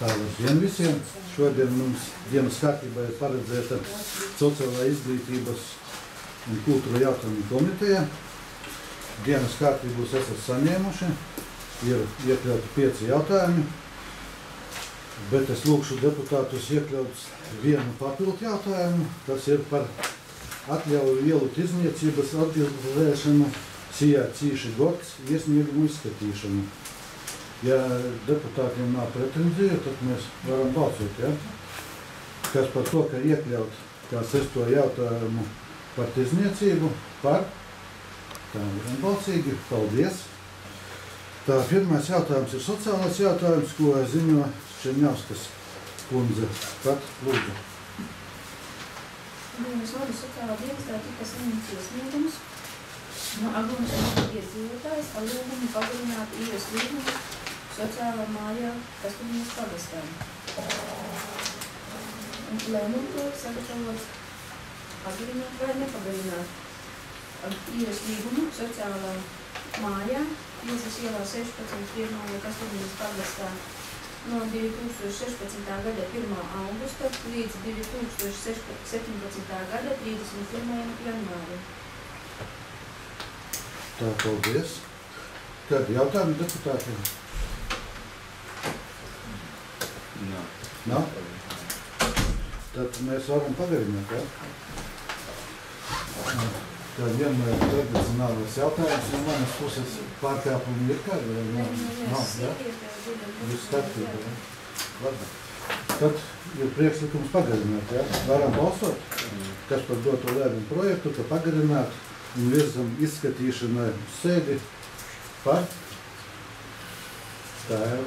Labdien visiem! Šodien mums dienas kārtībā ir paredzēta sociālā izglītības un kultūra jautājumu komiteja. Dienas kārtību jūs esat saņēmuši, ir iekļauti 5 jautājumi, bet es lūkšu deputātus iekļaut vienu papildu jautājumu, kas ir par atļauju ielu tirdzniecības atbildēšanu cīši gods iesniegumu izskatīšanu. Ja deputātiem nav pretenziju, tad mēs varam balsot, ja? Kas par to, ka iekļaut kā 6. jautājumu par tirdzniecību, par tā vienbalsīgi, paldies. Tā pirmais jautājums ir sociālais jautājums, ko ziņo Šeņauskas kundze. Pat lūdzu. Dienas vada sociālā dienestā tika saņemts iesniegums no Aglonas iedzīvotājs ar lūgumu pagarināt īres līgumu sociālā mājā Kastuļiņas pagastā. Lēmumu tiek sagatavots pagarināt vai nepagarināt īres līgumu sociālā mājā Iesas ielā 16 pirmā Kastuļiņas pagastā no 2016. gada 1. augusta līdz 2017. gada 31. janvārim. Tā, paldies. Kādi jautājumi deputātiem? Nav? Tad mēs varam pagarināt, ja? Tā vienmēr tradicionālais jautājums no manas puses pārkāpumi ir kādi, vai nav, ja? Viss kārtībā, ja? Labi. Tad ir priekšlikums pagarināt, ja? Varam balsot, kas par doto lēmumu projektu, ka pagarināt un virzam izskatīšanai sēdi par tā ir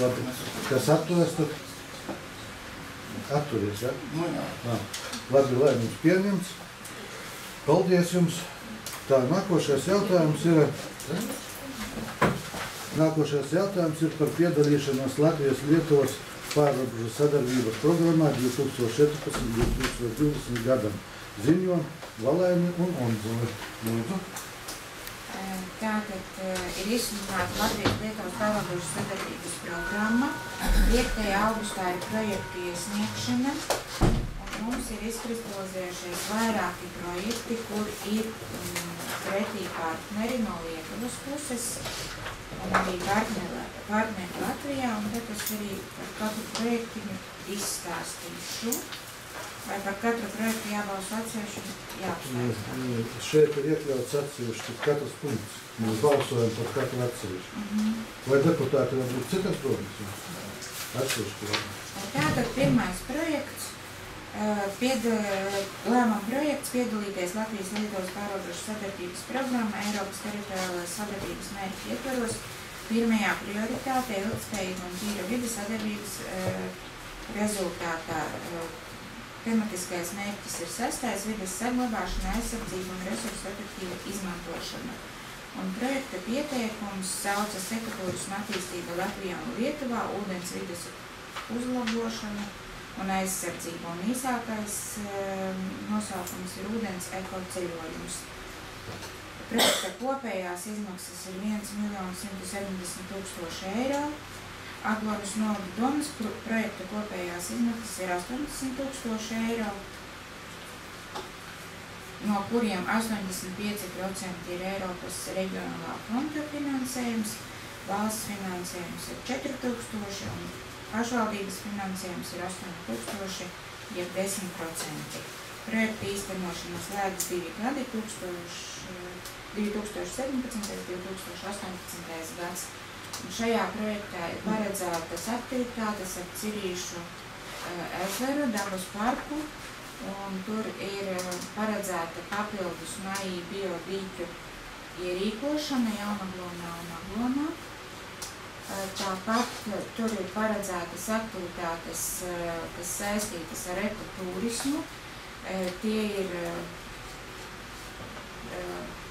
labi. Kas atturies, tad atturies, ja? Labi, lēmums pieņemts. Paldies jums. Tā, nākošais jautājums ir par piedalīšanos Latvijas-Lietuvas pārrobežu sadarbības programmā 2014–2020 gadam. Ziņo Valēni un Onzuli. Lūdzu. Tātad ir izsludināta Latvijas-Lietuvas pārrobežu sadarbības programma. 5. augustā ir projektu iesniegšana. Mums ir izkristalizējušies vairāki projekti, kur ir pretī partneri no Lietuvas puses un arī partneri Latvijā. Un tad es arī par katru projektu izstāstīšu. Vai par katru projektu jābalso atsevišķi? Jāapstāsta. Šeit ir iekļauts atsevišķi katrs punkts. Mēs balsojam par katru atsevišķi. Vai deputāti var būt citas domas? Atsevišķi. Tātad pirmais projekts, lēmuma projekts piedalīties Latvijas-Lietuvas pārrobežu sadarbības programma Eiropas teritoriālās sadarbības mērķu ietvaros. Pirmajā prioritātē ilgtspējīga un tīra vide sadarbības rezultātā. Tematiskais mērķis ir 6. vides saglabāšana, aizsardzība un resursu efektīva izmantošana. Un projekta pieteikums saucas ekotūrisma attīstība Latvijā un Lietuvā, ūdens vides uzlabošana un aizsardzība. Un īsākais nosaukums ir ūdens ekoceļojums. Projekta kopējās izmaksas ir 1.170.000 eiro. Aglonas novada domas projekta kopējās izmaksas ir 80.000 eiro, no kuriem 85% ir Eiropas reģionālā fonda finansējums, valsts finansējums ir 4.000 un pašvaldības finansējums ir 8.000, jeb 10%. Projekta īstenošanas slēdz 2 gadi, 2017–2018 gads. Un šajā projektā ir paredzētas aktivitātes ar Cirīšu ezeru, dabas parku, un tur ir paredzēta papildus maija biodīķu ierīkošana Jaunaglonā un Aglonā. Tāpat tur ir paredzētas aktivitātes, kas saistītas ar ekotūrismu. Tie ir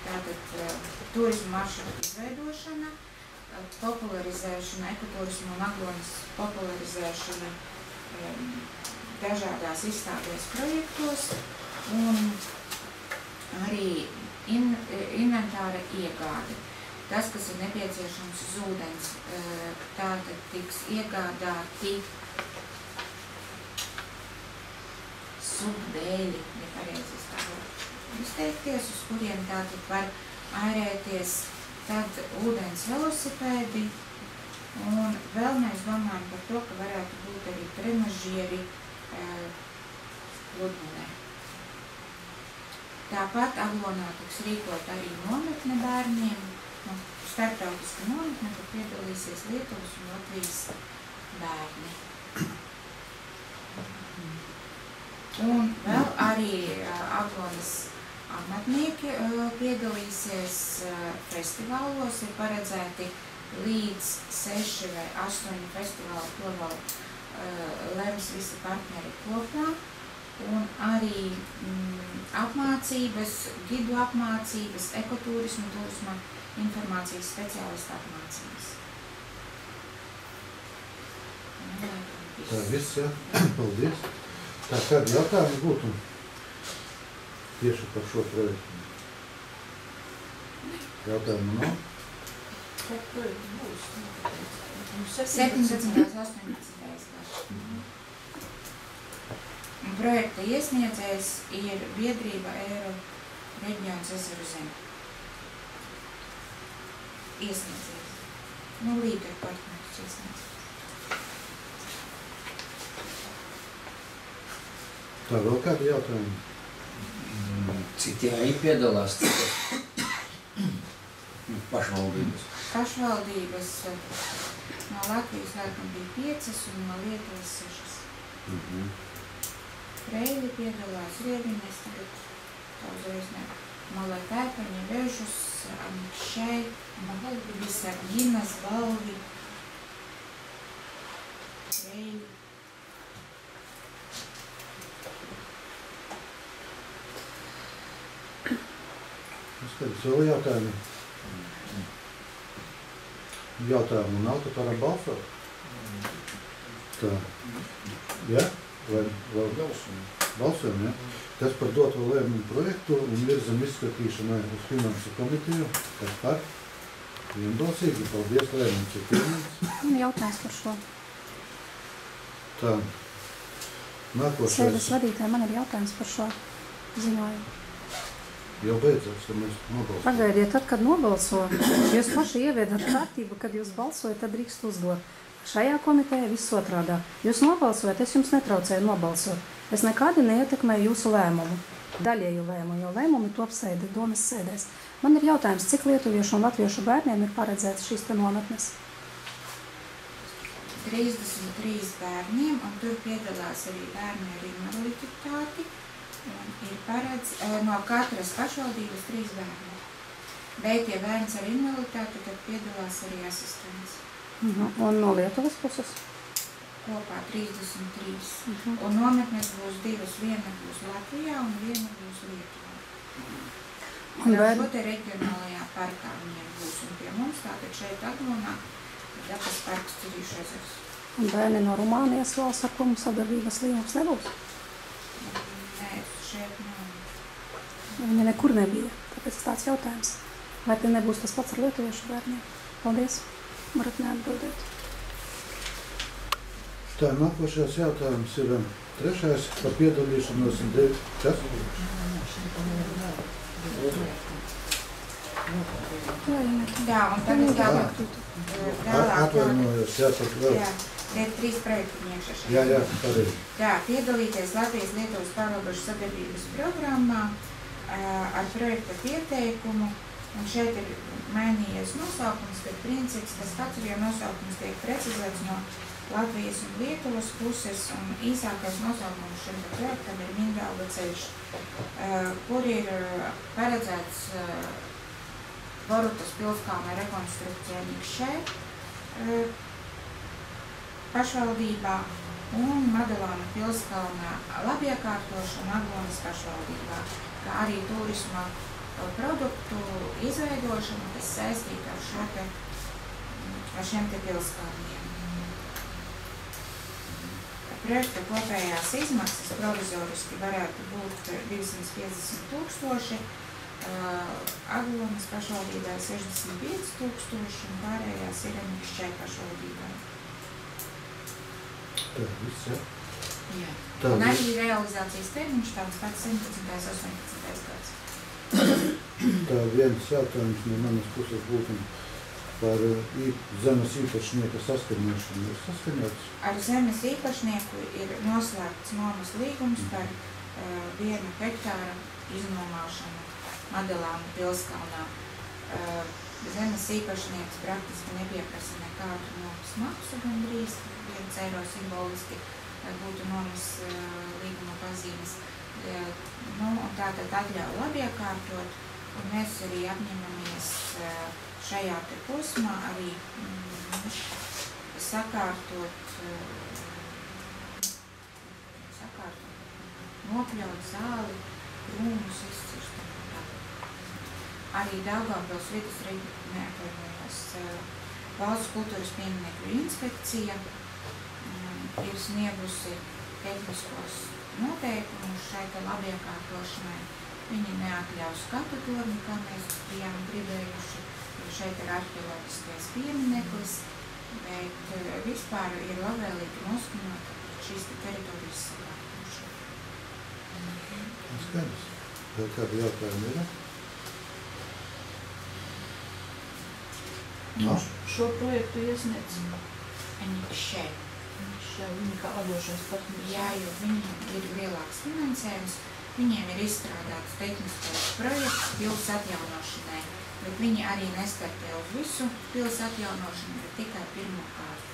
tātad turismu maršrutu izveidošana, popularizēšana, ekotūrismu un Aglonas popularizēšana dažādās izstādēs projektos un arī inventāra iegāde. Tas, kas ir nepieciešams uz ūdens, tā tātad tiks iegādāti subdēļi, ja pareizi tā var izteikties, uz kuriem tātad var airēties tad ūdens velosipēdi, un vēl mēs domājam par to, ka varētu būt arī trenažieri pludmalē. Tāpat Aglonā tiks rīkot arī nometne bērniem, starptautiska nometne, kur piedalīsies Lietuvas un Latvijas bērni. Un vēl arī Aglonas amatnieki piedalīsies festivālos, ir paredzēti līdz 6 vai 8 festivālu, to vēl lems visi partneri kopā. Un arī apmācības, gidu apmācības, ekoturisma, turisma, informācijas speciālista apmācības. Tā viss, jā. Paldies. Tā kādi jautājumi būtu tieši par šo projektu? Jautājumu nav? Kad projekts būs? 17. 18. gads. Un projekta iesniedzējs ir biedrība Eiro reģions Ezeru zeme. Iesniedzējs. Līderi partneris iesniedzējs. Tā vēl kādi jautājumi? Citi arī piedalās, pašvaldības. Pašvaldības no Latvijas laikam bija 5 un no Lietuvas 6. Reili piedalās, Rieviņas, tagad uzreiz ne. Malē Pēpaņa, Vežus, Amikšai, Visarginas, Balvi, Reili. Skaidrs, vēl jautājumi? Jautājumu nav, tad varam balsot? Tā. Jā? Vai vēl balsojam, ja? Kas par doto lēmumu projektu un virzam izskatīšanai uz finansu komiteju? Kas par? Vienbalsīgi. Paldies, lēmums ir pieņemts. Jautājums par šo. Tā. Nākošais. Sēdes vadītāji, man ir jautājums par šo ziņojumu. Jau beidzās, ka mēs nobalsojam. Pagaidiet, tad, kad nobalso, jūs paši ieviedat kārtību, kad jūs balsojat, tad drīkst uzdot. Šajā komitejā viss otrādā. Jūs nobalsojat, es jums netraucēju nobalsot. Es nekādi neietekmēju jūsu lēmumu, daļēju lēmumu, jo lēmumi top domas sēdēs. Man ir jautājums, cik lietuviešu un latviešu bērniem ir paredzēts šīs te nometnes? 33 bērniem, un tur piedalās arī bērni ar invaliditāti. Ir no katras pašvaldības 3 bērni. Bet, ja bērns ar invaliditāti, tad piedalās arī asistents. Un no Lietuvas puses? Kopā 33. Un nometnes būs 2. Viena būs Latvijā un viena būs Lietuvā. Un šo te reģionālajā parkā viņiem būs. Un pie mums tātad šeit Aglonā dabas parks Cirīšu ezers. Un bērni no Rumānijas valsts, ar ko mums sadarbības līgums nebūs? Nē, šeit nav. Viņi nekur nebija, tāpēc tāds jautājums. Vai te nebūs tas pats ar lietuviešu bērniem? Paldies, varat neatbildēt. Tā, nākošais jautājums ir 3. par piedalīšanos un kas? Jā, un tagad tālāk. Atvainojos, jāsaka vēl. Jā, ir 3 projekti iekšā šeit. Jā, pareizi. Jā, piedalīties Latvijas Lietuvas pārobežu sadarbības programmā ar projekta pieteikumu. Un šeit ir mainījies nosaukums, bet princips tas pats, jo nosaukums tiek precizēts no Latvijas un Lietuvas puses, un īsākais nosaukums šim projektam ir Mindauga ceļš, kur ir paredzēts Borutas pilskalna rekonstrukcija Mikšai pašvaldībā un Madelāna pilskalna labiekārtošana Aglonas pašvaldībā, kā arī turisma produktu izveidošana, kas saistīta ar šiem te pilskalniem. Projekta kopējās izmaksas provizoriski varētu būt 250 000, Aglonas pašvaldībai 65 000 un pārējās ir Mikšai pašvaldībai. Tā, viss, jā. Jā. Tā, Un arī realizācijas termiņš tāds pats 17. 18. gads. Tā viens jautājums no manas puses būtu par zemes īpašnieka saskaņošanu. Ir saskaņots? Ar zemes īpašnieku ir noslēgts nomas līgums par 1 hektāra iznomāšanu Madelānu pilskalnā. Zemes īpašnieks praktiski nepieprasa nekādu nomas maksu gandrīz, 1 eiro simboliski būtu nomas līguma pazīmes. Un tātad atļauj labiekārtot, un mēs arī apņemamies šajā te posmā arī sakārtot, nopļaut zāli, krūmus izcirst. Arī Daugavpils vidus neatvainojās Valsts kultūras pieminekļu inspekcija ir sniegusi tehniskos noteikumus šai te labiekārtošanai. Viņi neatļaus skatu torni, kā mēs bijām gribējuši. Šeit ir arheoloģiskais piemineklis, bet vispār ir labvēlīgi noskaņot šīs teritorijas sakārtošanu. Skaidrs. Vēl kādi jautājumi ir? Šo projektu iesniedz Šeit. Viņi kā vadošais partneris. Jā, jo viņiem ir lielāks finansējums, viņiem ir izstrādāts tehniskais projekts pils atjaunošanai, bet viņi arī nestartē uz visu pils atjaunošanu, bet tikai pirmo kārtu.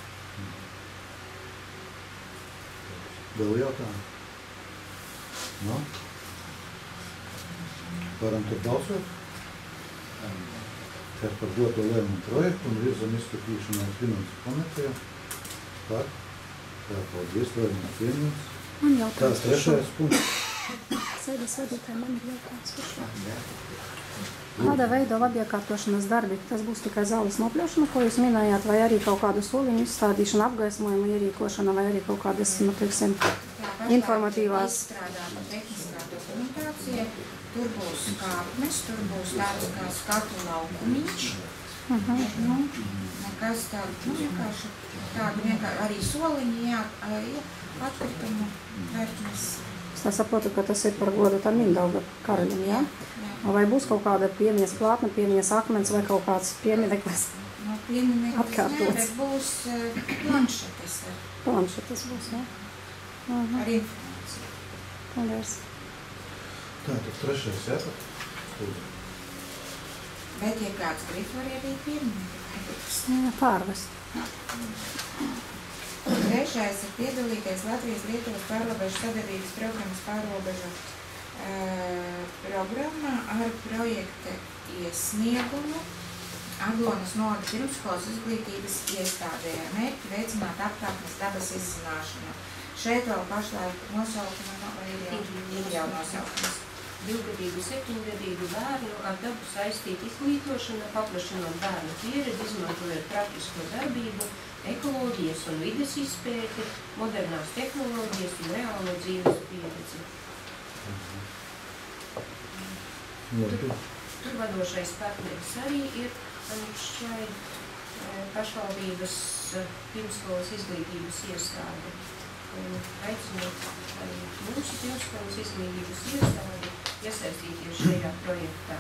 Vēl jautājumi? No? Varam tad balsot? Kas par doto lēmumu projektu un virzam izskatīšanai finansu komitejā? Par? Tā, paldies, lēmumu pieņemts. Man jautājums Tā, 3. punkts. Sēdes vadītāji, man ir jautājums par šo. Kāda veida labiekārtošanas darbi? Tas būs tikai zāles nopļaušana, ko jūs minējāt, vai arī kaut kādu soliņu izstādīšana, apgaismojuma ierīkošana, vai arī kaut kādas, teiksim, informatīvās. Izstrādāta tehniskā dokumentācija, tur būs kāpnes, tur būs tāds kā skatu laukumiņš. Nekas tādu, vienkārši tādu arī soliņi, jā, atkritumu vērtnes. Es saprotu, ka tas ir par godu tam Mindauga karaļam, jā? Vai būs kaut kāda piemiņas plātne, piemiņas akmens vai kaut kāds piemineklis atkārtots? Bet būs planšetes ar. Planšetes būs, jā? Ar informāciju. Paldies. Tā, tad 3. jāpat. Bet, ja kāds grib, var arī pieminekļus. Pārvest. 3. ir piedalīties Latvijas-Lietuvas pārrobežu sadarbības programmas pārrobežu programmā ar projekta iesniegumu Aglonas novada pirmsskolas izglītības iestādē ar mērķi veicināt apkārtnes dabas izzināšanu. Šeit vēl pašlaik nosaukuma ir jau nosaukums. 2-gadīgu, 7-gadīgu bērnu ar dabu saistītu izglītošanu, paplašinot bērnu pieredzi, izmantojot praktisko darbību, ekoloģijas un vides izpēti, modernās tehnoloģijas un reālo dzīves pieredzi. Tur vadošais partneris arī ir šai pašvaldības pirmsskolas izglītības iestāde. Aicinot arī mūsu pirmsskolas izglītības iestādi iesaistīties šajā projektā.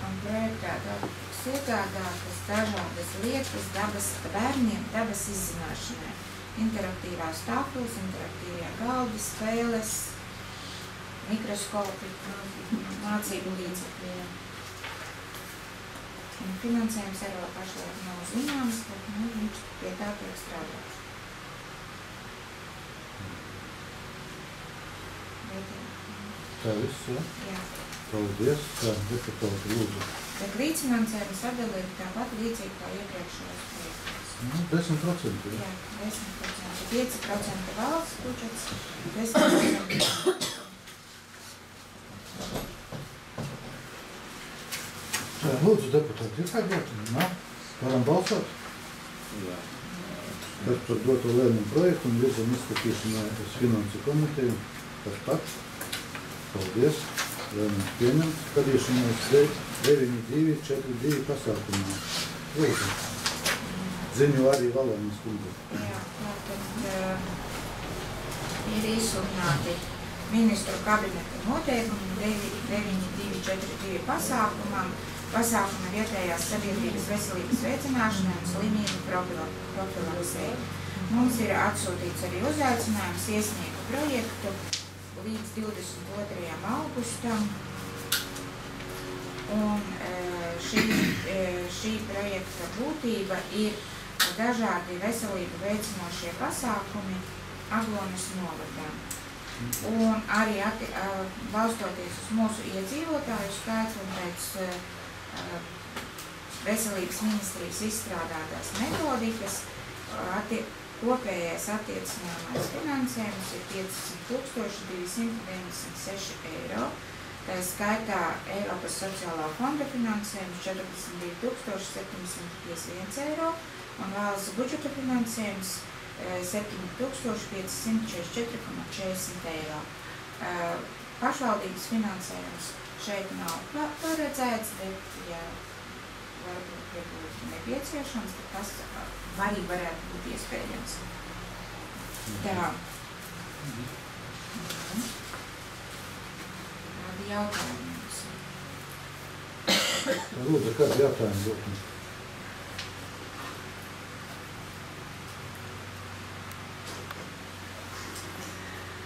Un projektā tiks iegādātas dažādas lietas bērniem dabas izzināšanai. Interaktīvās tāples, interaktīvie galdi, spēles, mikroskopi, mācību līdzekļi. Un finansējums arī pašlaik nav zināms, bet viņš pie tā tiek strādāts. Tā viss, jā? Jā. Paldies, tā deputāti lūdzu. Bet līdzfinansējuma sadalība tāpat līdzīgi kā iepriekšējos projektos. 10%, jā? Jā, 10%. 5% valsts budžets, 10%. Tā, lūdzu, deputāti, ir kādi jautājumi? Varam balsot? Jā. Kas par doto lēmumu projektu un virzam izskatīšanai uz finansu komiteju? Kas pats? Paldies. Lēmums pieņemts. Skatīšanās 9.2.4.2 pasākumā. Lūdzu. Ziņo arī Valēnas kundze. Jā, tātad ir izsludināti ministru kabineta noteikumi 9242 pasākuma vietējās sabiedrības veselības veicināšanai un slimību profilaksei. Mums ir atsūtīts arī uzaicinājums iesniegt projektu līdz 22. augustam. Un šī projekta būtība ir dažādi veselību veicinošie pasākumi Aglonas novadā. Un arī balstoties uz mūsu iedzīvotāju skaitu un pēc veselības ministrijas izstrādātās metodikas, kopējais attiecināmais finansējums ir 500 296 eiro. Tā skaitā Eiropas sociālā fonda finansējums 42 751 eiro un valsts budžeta finansējums 7544,40 eiro. Pašvaldības finansējums šeit nav paredzēts, bet, ja varbūt būtu nepieciešams, tad tas arī varētu būt iespējams. Tā. Kādi jautājumi jums? Lūdzu, kādi jautājumi būtu?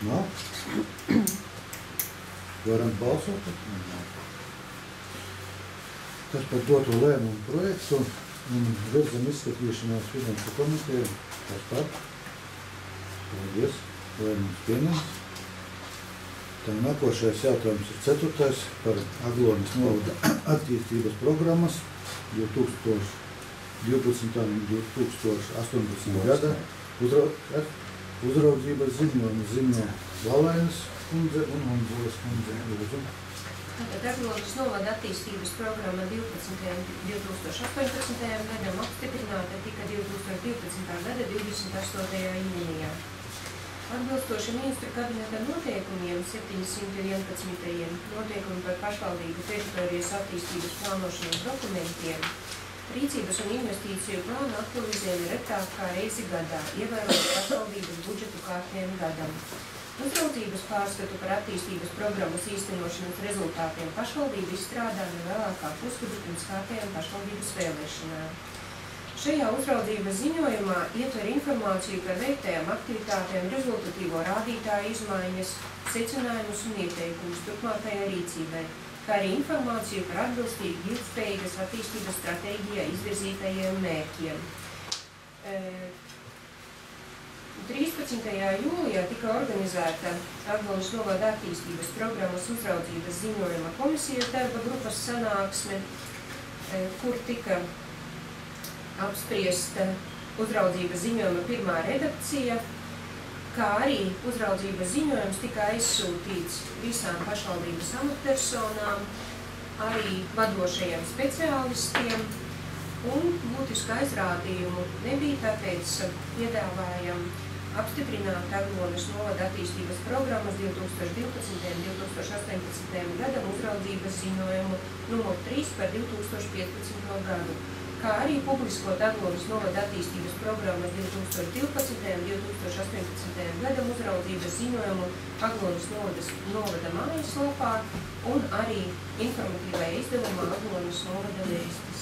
Nav? Varam balsot? Kas par doto lēmumu projektu un virzam izskatīšanās finansu komiteju. Kas par? Paldies. Lēmums pieņemts. Tā nākošais jautājums ir 4. par Aglonas novada attīstības programmas 2012. un 2018. gada uzraudzības ziņojumu ziņo Valēnas kundze un Onzulas kundze. Lūdzu. Tātad Aglonas novada attīstības programma 2018. gadam apstiprināta tika 2012. gada 28. jūnijā. Atbilstoši ministru kabineta noteikumiem 711. noteikumi par pašvaldību teritorijas attīstības plānošanas dokumentiem, rīcības un investīciju plānu aktualizējumi retāk kā reizi gadā, ievērot pašvaldības budžetu kārtiem gadam. Uzraudzības pārskatu par attīstības programmas īstenošanas rezultātiem pašvaldība izstrādā nevēlākā pusgadu pirms kārtējām pašvaldības vēlēšanām. Šajā uzraudzības ziņojumā ietver informāciju par veiktajām aktivitātēm, rezultatīvo rādītāju izmaiņas, secinājumus un ieteikumus turpmākajai rīcībai, kā arī informāciju par atbilstīgu ilgspējīgas attīstības stratēģijā izvirzītajiem mērķiem. 13. jūlijā tika organizēta Aglonas novada attīstības programmas uzraudzības ziņojuma komisijas darba grupas sanāksme, kur tika apspriesta uzraudzības ziņojuma pirmā redakcija, kā arī uzraudzības ziņojums tika aizsūtīts visām pašvaldības amatpersonām, arī vadošajiem speciālistiem, un būtisku aizrādījumu nebija, tāpēc piedāvājam apstiprināt Aglonas novada attīstības programmas 2012. un 2018. gadam uzraudzības ziņojumu numur 3 par 2015. gadu, kā arī publiskot Aglonas novada attīstības programmas 2012. un 2018. gadam uzraudzības ziņojumu Aglonas novada mājaslapā un arī informatīvajā izdevumā Aglonas novada vēstis.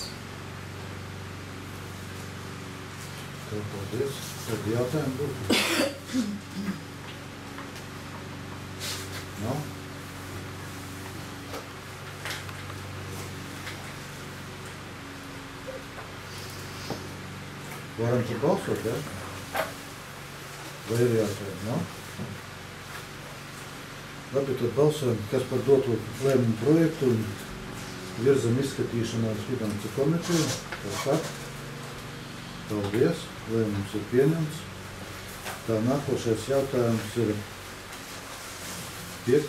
Paldies. Tad jautājumi būtu. Nav? Varam te balsot, ja? Vai ir jautājumi? Nav? Labi, tad balsojam, kas par doto lēmumu projektu un virzam izskatīšanās finansu komiteju. Kas par? Paldies. Lēmums ir pieņemts. Tā nākošais jautājums ir 5.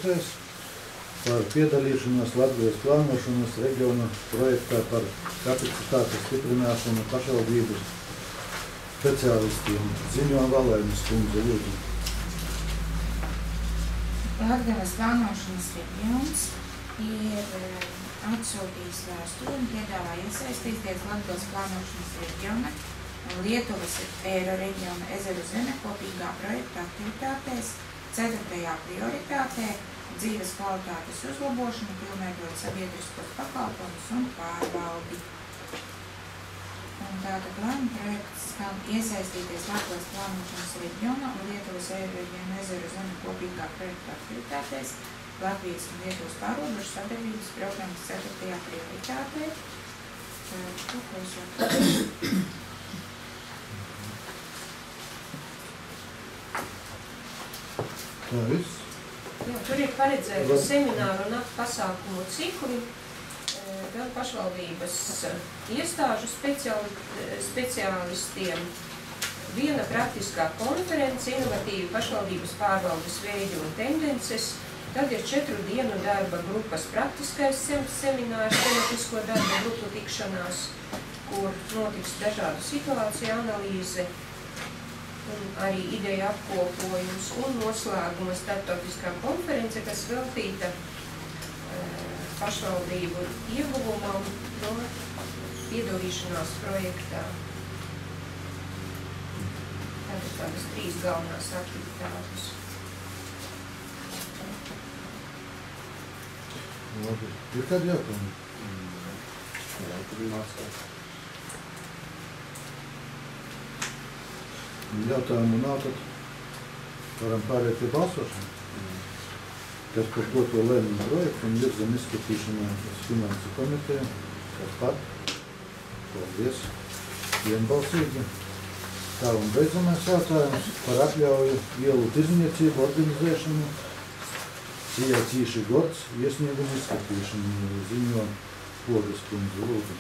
par piedalīšanos Latvijas plānošanas reģiona projektā par kapacitātes stiprināšanu pašvaldības speciālistiem. Ziņo Valēnas kundze, lūdzu. Latgales plānošanas reģions ir atsūtījis vēstuli un piedāvā iesaistīties Latgales plānošanas reģiona Lietuvas Eiro reģiona ezeru zeme kopīgā projekta aktivitātēs, 4. prioritātē dzīves kvalitātes uzlabošana, pilnveidot sabiedriskos pakalpojumus un pārvaldi. Un tātad lēmuma projekts skan iesaistīties Latvijas plānošanas reģionā un Lietuvas Eiro reģiona ezeru zeme kopīgā projekta aktivitātēs, Latvijas un Lietuvas pārobežu sadarbības programmas 4. prioritātē. Tā viss. Jā, tur ir paredzēta semināru un pasākumu cikli, gan pašvaldības iestāžu speciālistiem, viena praktiskā konference, inovatīvi pašvaldības pārvaldes veidi un tendences, tad ir 4 dienu darba grupas praktiskais seminārs, tematisko darba grupu tikšanās, kur notiks dažādu situāciju analīze, un arī ideja apkopojums un noslēguma starptautiskā konference, kas veltīta pašvaldību ieguvumam no piedalīšanās projektā. Tātad tādas 3 galvenās aktivitātes. Labi. Ir kādi jautājumi? Jautājumu nav, tad varam pārēt pie balsošana. Kas par to lēmumu projektu un virzam izskatīšanā uz finansu komiteju. Kas par? Paldies. Vienbalsīgi. Tā un beidzamais jautājums par atļauju ielu tirdzniecību organizēšanu. Cīši Gords iesniegumu izskatīšanu ziņo Pogas kundze lūdzu.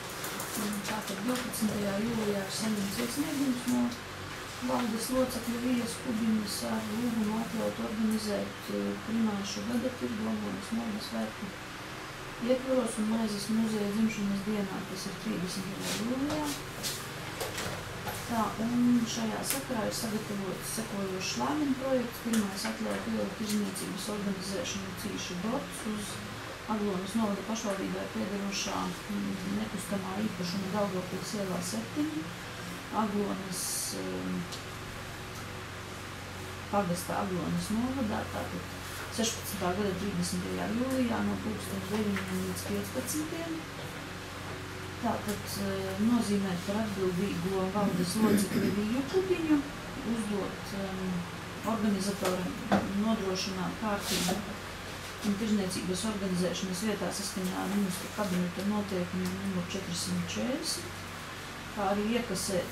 Tātad 12. jūlijā ir saņemts iesniegums no valdes locekļu Vijas Kubiņas ar lūgumu atļaut organizēt primāšu gada tirgu Aglonas novada svētku ietvaros un Maizes muzeja dzimšanas dienā, kas ir 30. jūlijā. Tā, un šajā sakarā ir sagatavots sekojošs lēmuma projekts. Pirmais atļaut ielu tirdzniecības organizēšanu Cīši Gords uz Aglonas novada pašvaldībai piederošā nekustamā īpašuma Daugavpils ielā 7, Aglonas pagastā Aglonas novadā, tātad 16. gada 30. jūlijā no 9 līdz 15. Tātad nozīmēt par atbildīgo valdes locekli Viju Kubiņu, uzdot organizatoram nodrošināt kārtību un tirdzniecības organizēšanas vietā saskaņā ar ministru kabineta noteikumiem numur 440, kā arī iekasēt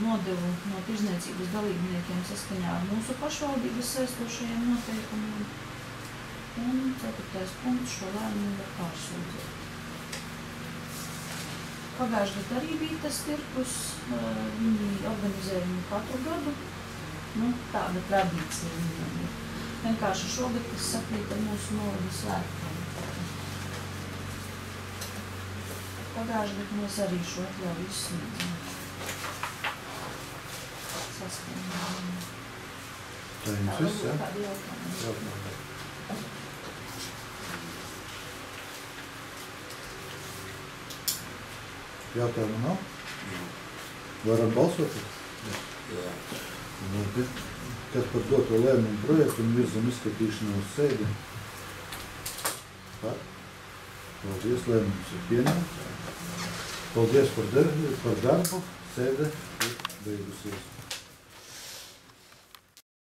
nodevu no tirdzniecības dalībniekiem saskaņā ar mūsu pašvaldības saistošajiem noteikumiem. Un 4. punkts šo lēmumu var pārsūdzēt. Pagājušajā gadā arī bija tas tirkus, viņi organizē viņu katru gadu, tāda tradīcija viņam ir. Vienkārši šogad, kas sakrīt ar mūsu novada svētkiem. Pagājušajā gadā mēs arī šo atļauju izsniedzam. Saskaņā. Tā jums viss, jā? Kādi jautājumi? Jautājumu nav? Varam balsot? Jā. Labi. Kas par doto lēmumu projektu un virzam izskatīšanu uz sēdi? Par? Paldies, lēmums ir pieņemts. Paldies par darbu. Sēde ir beigusies.